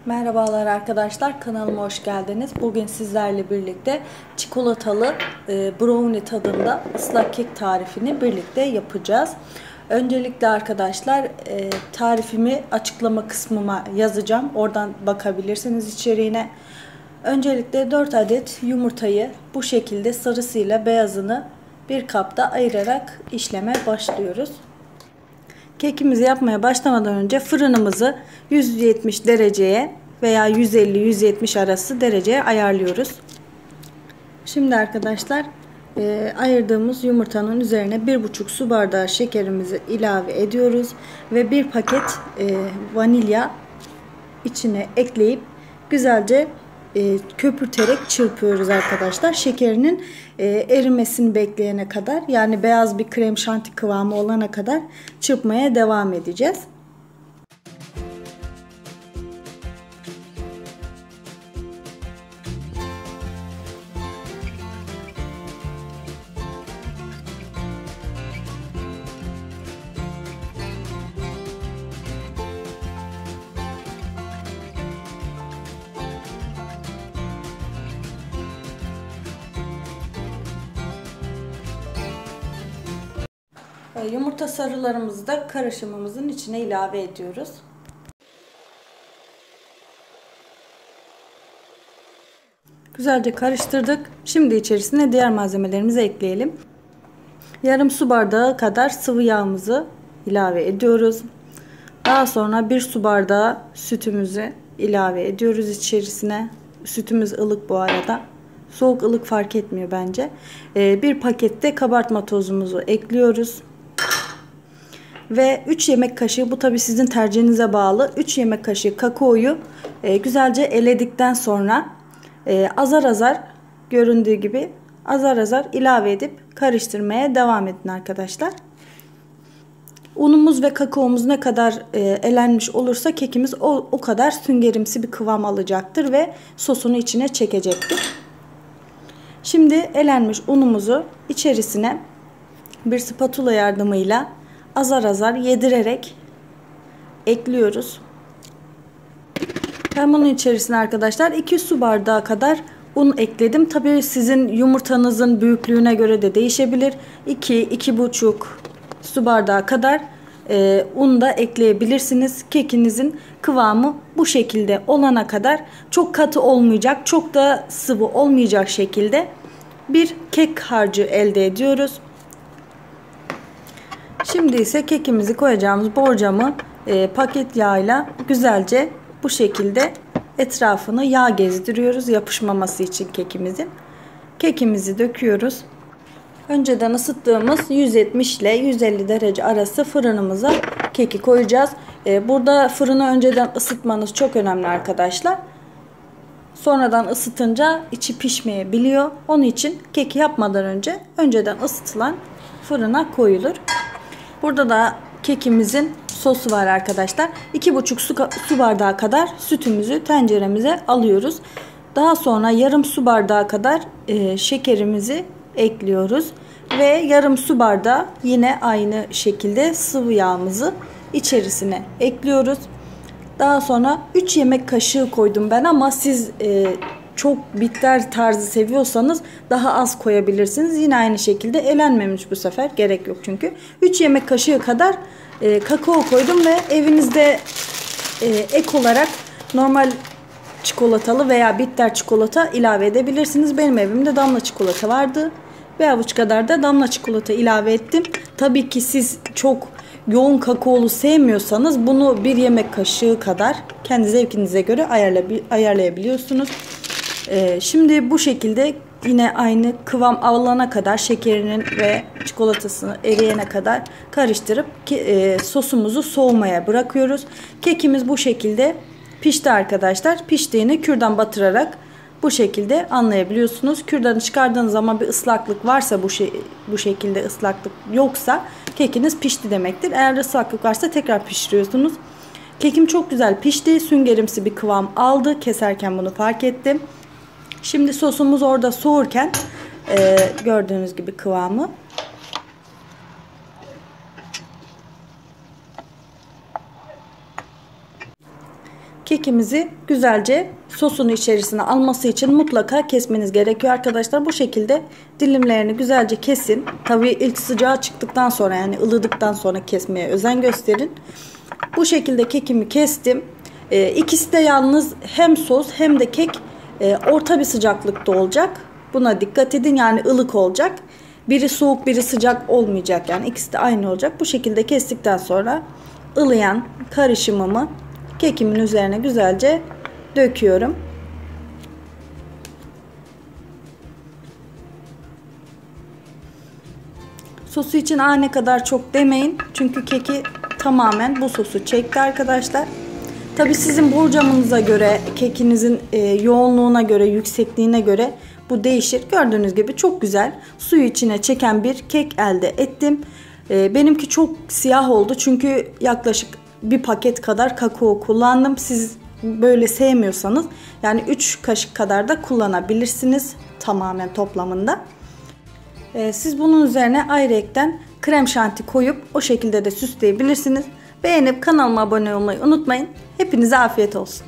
Merhabalar arkadaşlar, kanalıma hoş geldiniz. Bugün sizlerle birlikte çikolatalı brownie tadında ıslak kek tarifini birlikte yapacağız. Öncelikle arkadaşlar tarifimi açıklama kısmıma yazacağım. Oradan bakabilirsiniz içeriğine. Öncelikle 4 adet yumurtayı bu şekilde sarısıyla beyazını bir kapta ayırarak işleme başlıyoruz. Kekimizi yapmaya başlamadan önce fırınımızı 170 dereceye veya 150-170 arası dereceye ayarlıyoruz. Şimdi arkadaşlar ayırdığımız yumurtanın üzerine 1,5 su bardağı şekerimizi ilave ediyoruz ve bir paket vanilya içine ekleyip güzelce köpürterek çırpıyoruz arkadaşlar. Şekerinin erimesini bekleyene kadar, yani beyaz bir krem şanti kıvamı olana kadar çırpmaya devam edeceğiz. Yumurta sarılarımızı da karışımımızın içine ilave ediyoruz. Güzelce karıştırdık. Şimdi içerisine diğer malzemelerimizi ekleyelim. Yarım su bardağı kadar sıvı yağımızı ilave ediyoruz. Daha sonra 1 su bardağı sütümüzü ilave ediyoruz içerisine. Sütümüz ılık bu arada. Soğuk ılık fark etmiyor bence. Bir pakette kabartma tozumuzu ekliyoruz. Ve 3 yemek kaşığı, bu tabi sizin tercihinize bağlı, 3 yemek kaşığı kakaoyu güzelce eledikten sonra azar azar, göründüğü gibi azar azar ilave edip karıştırmaya devam edin arkadaşlar. Unumuz ve kakaomuz ne kadar elenmiş olursa kekimiz o kadar süngerimsi bir kıvam alacaktır ve sosunu içine çekecektir. Şimdi elenmiş unumuzu içerisine bir spatula yardımıyla azar azar yedirerek ekliyoruz. Ben bunun içerisine arkadaşlar 2 su bardağı kadar un ekledim. Tabii sizin yumurtanızın büyüklüğüne göre de değişebilir. 2-2,5 su bardağı kadar un da ekleyebilirsiniz. Kekinizin kıvamı bu şekilde olana kadar, çok katı olmayacak, çok da sıvı olmayacak şekilde bir kek harcı elde ediyoruz. Şimdi ise kekimizi koyacağımız borcamı paket yağıyla güzelce bu şekilde etrafını yağ gezdiriyoruz yapışmaması için kekimizin. Kekimizi döküyoruz. Önceden ısıttığımız 170 ile 150 derece arası fırınımıza keki koyacağız. Burada fırını önceden ısıtmanız çok önemli arkadaşlar. Sonradan ısıtınca içi pişmeyebiliyor. Onun için keki yapmadan önce önceden ısıtılan fırına koyulur. Burada da kekimizin sosu var arkadaşlar. 2,5 su bardağı kadar sütümüzü tenceremize alıyoruz. Daha sonra yarım su bardağı kadar şekerimizi ekliyoruz. Ve yarım su bardağı yine aynı şekilde sıvı yağımızı içerisine ekliyoruz. Daha sonra 3 yemek kaşığı koydum ben, ama siz çok bitter tarzı seviyorsanız daha az koyabilirsiniz. Yine aynı şekilde elenmemiş bu sefer, gerek yok çünkü. 3 yemek kaşığı kadar kakao koydum ve evinizde ek olarak normal çikolatalı veya bitter çikolata ilave edebilirsiniz. Benim evimde damla çikolata vardı. Bir avuç kadar da damla çikolata ilave ettim. Tabii ki siz çok yoğun kakaolu sevmiyorsanız bunu 1 yemek kaşığı kadar kendi zevkinize göre ayarlayabiliyorsunuz. Şimdi bu şekilde yine aynı kıvam alana kadar, şekerinin ve çikolatasını eriyene kadar karıştırıp sosumuzu soğumaya bırakıyoruz. Kekimiz bu şekilde pişti arkadaşlar. Piştiğini kürdan batırarak bu şekilde anlayabiliyorsunuz. Kürdanı çıkardığınız zaman bir ıslaklık varsa, bu şekilde ıslaklık yoksa kekiniz pişti demektir. Eğer ıslaklık varsa tekrar pişiriyorsunuz. Kekim çok güzel pişti. Süngerimsi bir kıvam aldı. Keserken bunu fark ettim. Şimdi sosumuz orada soğurken gördüğünüz gibi kıvamı. Kekimizi güzelce sosunu içerisine alması için mutlaka kesmeniz gerekiyor arkadaşlar. Bu şekilde dilimlerini güzelce kesin. Tabii ilk sıcağı çıktıktan sonra, yani ılıdıktan sonra kesmeye özen gösterin. Bu şekilde kekimi kestim. İkisi de yalnız hem sos hem de kek orta bir sıcaklıkta olacak. Buna dikkat edin, yani ılık olacak. Biri soğuk biri sıcak olmayacak, yani ikisi de aynı olacak. Bu şekilde kestikten sonra ılıyan karışımımı kekimin üzerine güzelce döküyorum. Sosu için ne kadar çok demeyin. Çünkü keki tamamen bu sosu çekti arkadaşlar. Tabi sizin borcamınıza göre, kekinizin yoğunluğuna göre, yüksekliğine göre bu değişir. Gördüğünüz gibi çok güzel suyu içine çeken bir kek elde ettim. Benimki çok siyah oldu çünkü yaklaşık bir paket kadar kakao kullandım. Siz böyle sevmiyorsanız yani 3 kaşık kadar da kullanabilirsiniz tamamen toplamında. Siz bunun üzerine ayrıyetten krem şanti koyup o şekilde de süsleyebilirsiniz. Beğenip kanalıma abone olmayı unutmayın. Hepinize afiyet olsun.